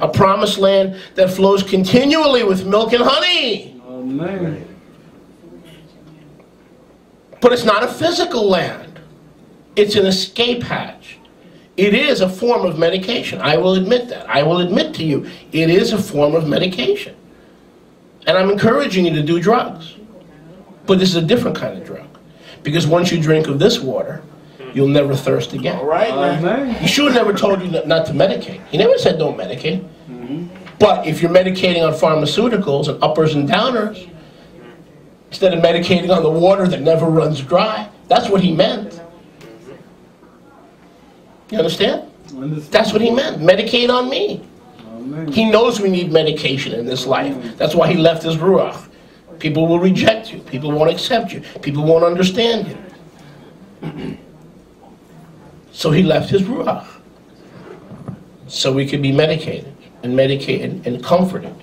A promised land that flows continually with milk and honey. Amen. But it's not a physical land. It's an escape hatch. It is a form of medication. I will admit that. I will admit to you, it is a form of medication. And I'm encouraging you to do drugs. But this is a different kind of drug. Because once you drink of this water, you'll never thirst again. All right, man. Yeshua never told you not to medicate. He never said don't medicate. But if you're medicating on pharmaceuticals and uppers and downers, instead of medicating on the water that never runs dry, that's what he meant. You understand? That's what he meant. Medicate on me. Amen. He knows we need medication in this life. That's why he left his Ruach. People will reject you. People won't accept you. People won't understand you. So he left his Ruach. So we could be medicated and comforted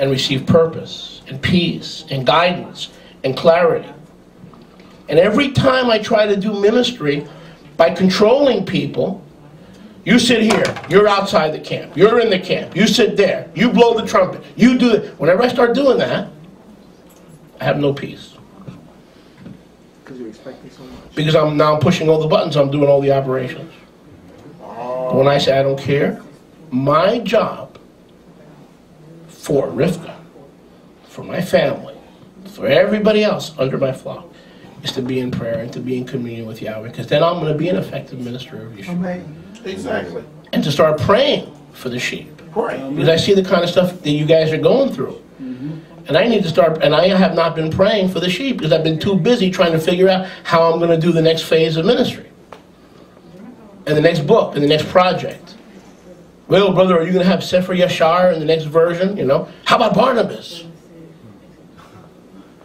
and receive purpose and peace and guidance and clarity. And every time I try to do ministry by controlling people, you sit here, you're outside the camp, you're in the camp, you sit there, you blow the trumpet, you do it. Whenever I start doing that, I have no peace. Because you're expecting so much. Because I'm now pushing all the buttons, I'm doing all the operations. But when I say I don't care, my job for Rivka, for my family, for everybody else under my flock, is to be in prayer and to be in communion with Yahweh, because then I'm going to be an effective minister of Yeshua. Amen. Exactly. And to start praying for the sheep. Pray. Because I see the kind of stuff that you guys are going through. And I need to start, and I have not been praying for the sheep because I've been too busy trying to figure out how I'm going to do the next phase of ministry. And the next book, and the next project. Well, brother, are you going to have Sefer Yashar in the next version? You know, how about Barnabas?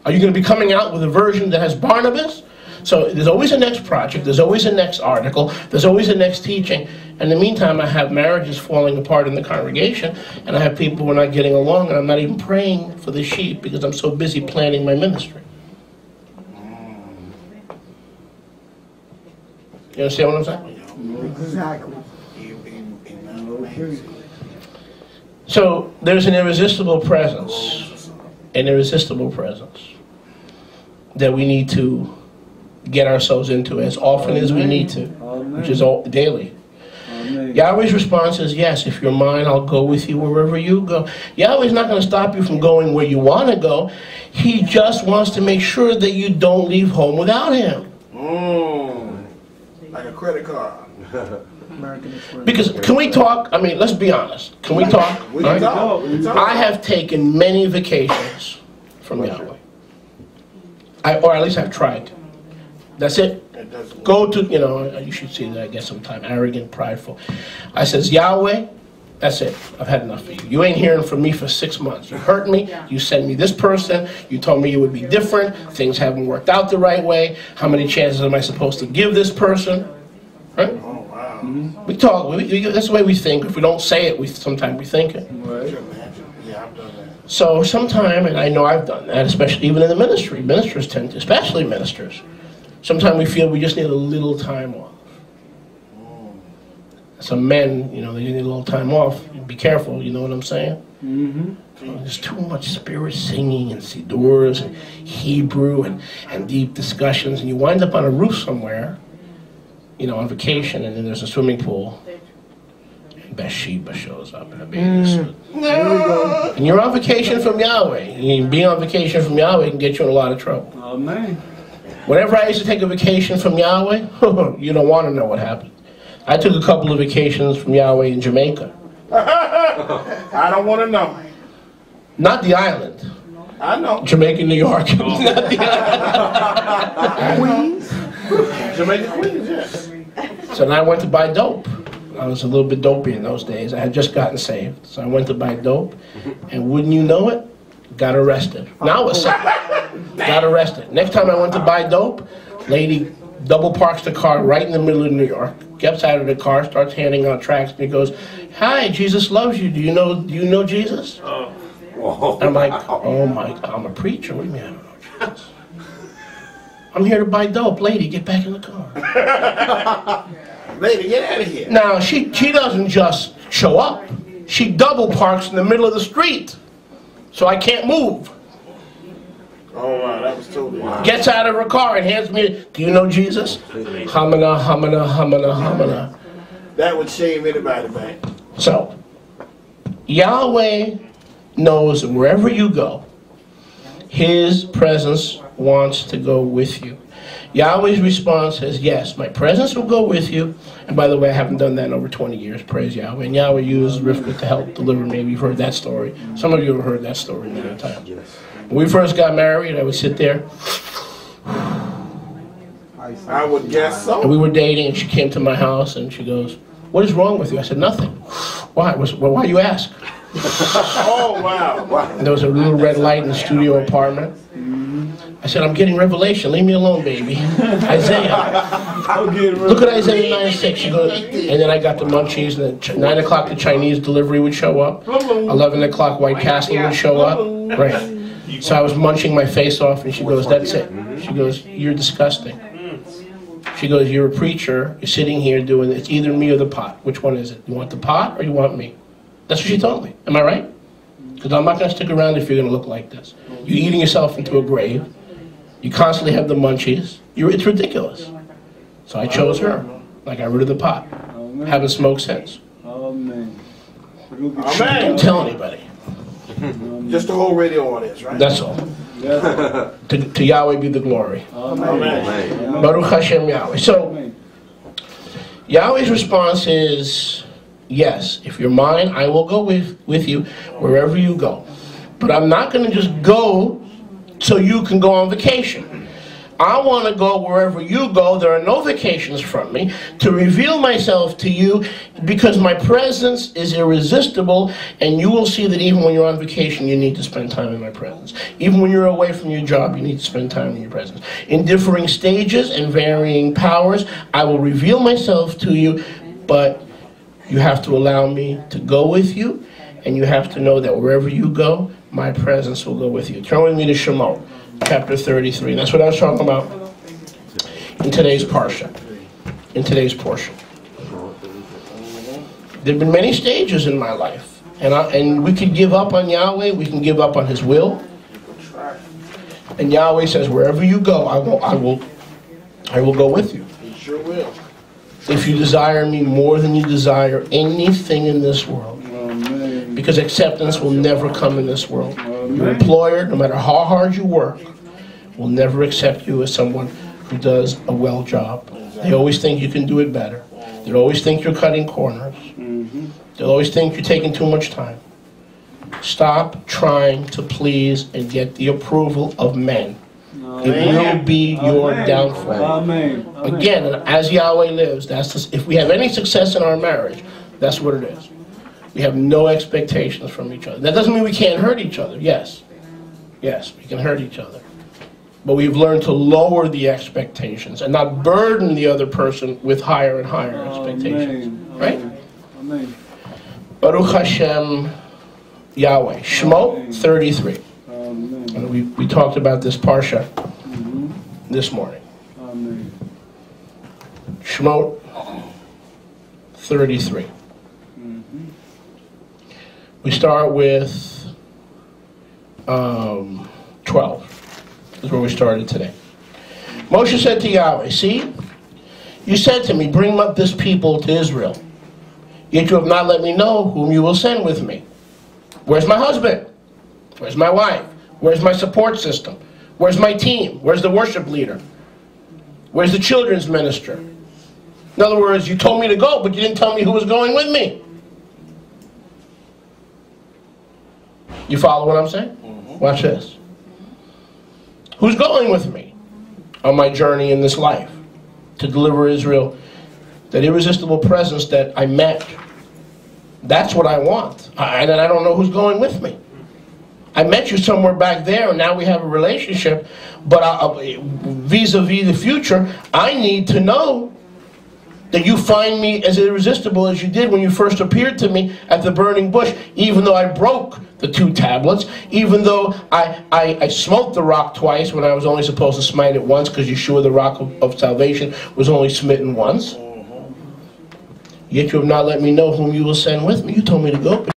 Are you going to be coming out with a version that has Barnabas? So there's always a next project, there's always a next article, there's always a next teaching. In the meantime, I have marriages falling apart in the congregation, and I have people who are not getting along, and I'm not even praying for the sheep because I'm so busy planning my ministry. You understand what I'm saying? Exactly. So there's an irresistible presence, that we need to get ourselves into as often as we need to, which is all, daily. Yahweh's response is, yes, if you're mine, I'll go with you wherever you go. Yahweh's not going to stop you from going where you want to go. He just wants to make sure that you don't leave home without him. Like a credit card. Because, can we talk? I mean, let's be honest. Can we talk? We can talk. I have taken many vacations from Yahweh. Or at least I've tried to. That's it. Go to, you know, you should see that, I guess, sometime. Arrogant, prideful. I says, Yahweh, that's it. I've had enough of you. You ain't hearing from me for 6 months. You hurt me. You sent me this person. You told me you would be different. Things haven't worked out the right way. How many chances am I supposed to give this person? Right? Oh, wow. We talk. That's the way we think. If we don't say it, sometimes we think it. Yeah, I've done that. So sometime, and I know I've done that, especially even in the ministry. Ministers tend to, especially ministers. Sometimes we feel we just need a little time off. Some men, you know, they need a little time off. Be careful, you know what I'm saying? There's too much spirit singing and sidurs and Hebrew and deep discussions, and you wind up on a roof somewhere, you know, on vacation, and then there's a swimming pool. And Bathsheba shows up in a bathing suit. And you're on vacation from Yahweh. And being on vacation from Yahweh can get you in a lot of trouble. Oh, man. Whenever I used to take a vacation from Yahweh, you don't want to know what happened. I took a couple of vacations from Yahweh in Jamaica. I don't want to know. Not the island. I know. Jamaica, New York. Not the island. Queens. Jamaica, Queens, yes. So then I went to buy dope. I was a little bit dopey in those days. I had just gotten saved. So I went to buy dope. And wouldn't you know it, got arrested. Now it's got arrested. Next time I went to buy dope, lady double parks the car right in the middle of New York, gets out of the car, starts handing out tracts, and he goes, "Hi, Jesus loves you. Do you know Jesus?" And I'm like, "Oh my, I'm a preacher. What do you mean I don't know Jesus? I'm here to buy dope. Lady, get back in the car." Lady, get out of here. Now, she doesn't just show up. she double parks in the middle of the street, so I can't move. Oh, wow, that was totally wow. Gets out of her car and hands me, do you know Jesus? Hamana, hamana, hamana, hamana. That would shame anybody back. So, Yahweh knows that wherever you go, His presence wants to go with you. Yahweh's response is, yes, my presence will go with you. And by the way, I haven't done that in over 20 years, praise Yahweh. And Yahweh used Rivka to help deliver me. You've heard that story. Some of you have heard that story many times. When we first got married, I would sit there. I would guess so. And we were dating, and she came to my house, and she goes, what is wrong with you? I said, nothing. Why? Well, why you ask? Oh, wow. And there was a little red light in the studio apartment. I said, I'm getting revelation. Leave me alone, baby. Isaiah. Look at Isaiah 9:6. She goes, and then I got the munchies. And at 9 o'clock, the Chinese delivery would show up. 11 o'clock, White Castle would show up. Right. So I was munching my face off, and she goes, that's it. She goes, you're disgusting. She goes, you're a preacher. You're sitting here doing it. It's either me or the pot. Which one is it? You want the pot or you want me? That's what she told me. Am I right? Because I'm not going to stick around if you're going to look like this. You're eating yourself into a grave. You constantly have the munchies. It's ridiculous. So I chose her. I got rid of the pot. Haven't smoked since. Amen. Don't tell anybody. Just the whole radio audience, right? That's all. To Yahweh be the glory. Amen. Baruch Hashem Yahweh. So, Yahweh's response is, yes, if you're mine, I will go with you wherever you go. But I'm not going to just go so you can go on vacation. I want to go wherever you go. There are no vacations from me. To reveal myself to you because my presence is irresistible, and you will see that even when you're on vacation, you need to spend time in my presence. Even when you're away from your job, you need to spend time in your presence. In differing stages and varying powers, I will reveal myself to you, but you have to allow me to go with you, and you have to know that wherever you go, my presence will go with you. Turn with me to Shemot, chapter 33. And that's what I was talking about in today's parsha, in today's portion. There have been many stages in my life, and we could give up on Yahweh. We can give up on His will. And Yahweh says, wherever you go, I will go with you. He sure will. If you desire me more than you desire anything in this world. Because acceptance will never come in this world. Your employer, no matter how hard you work, will never accept you as someone who does a well job. They always think you can do it better. They always think you're cutting corners. They'll always think you're taking too much time. Stop trying to please and get the approval of men. It will be your downfall. Again, as Yahweh lives, if we have any success in our marriage, that's what it is. We have no expectations from each other. That doesn't mean we can't hurt each other. Yes, we can hurt each other. But we've learned to lower the expectations and not burden the other person with higher and higher expectations. Right? Amen. Baruch Hashem Yahweh. Shemot 33. And we talked about this parsha this morning. Amen. Shemot 33. We start with 12. That's where we started today. Moshe said to Yahweh, see, you said to me, bring up this people to Israel. Yet you have not let me know whom you will send with me. Where's my husband? Where's my wife? Where's my support system? Where's my team? Where's the worship leader? Where's the children's minister? In other words, you told me to go, but you didn't tell me who was going with me. You follow what I'm saying? Watch this. Who's going with me on my journey in this life to deliver Israel? That irresistible presence that I met. That's what I want. And I don't know who's going with me. I met you somewhere back there, and now we have a relationship. But vis-a-vis the future, I need to know that you find me as irresistible as you did when you first appeared to me at the burning bush, even though I broke the 2 tablets, even though I smote the rock twice when I was only supposed to smite it once, because Yeshua, the rock of salvation, was only smitten once. Yet you have not let me know whom you will send with me. You told me to go, but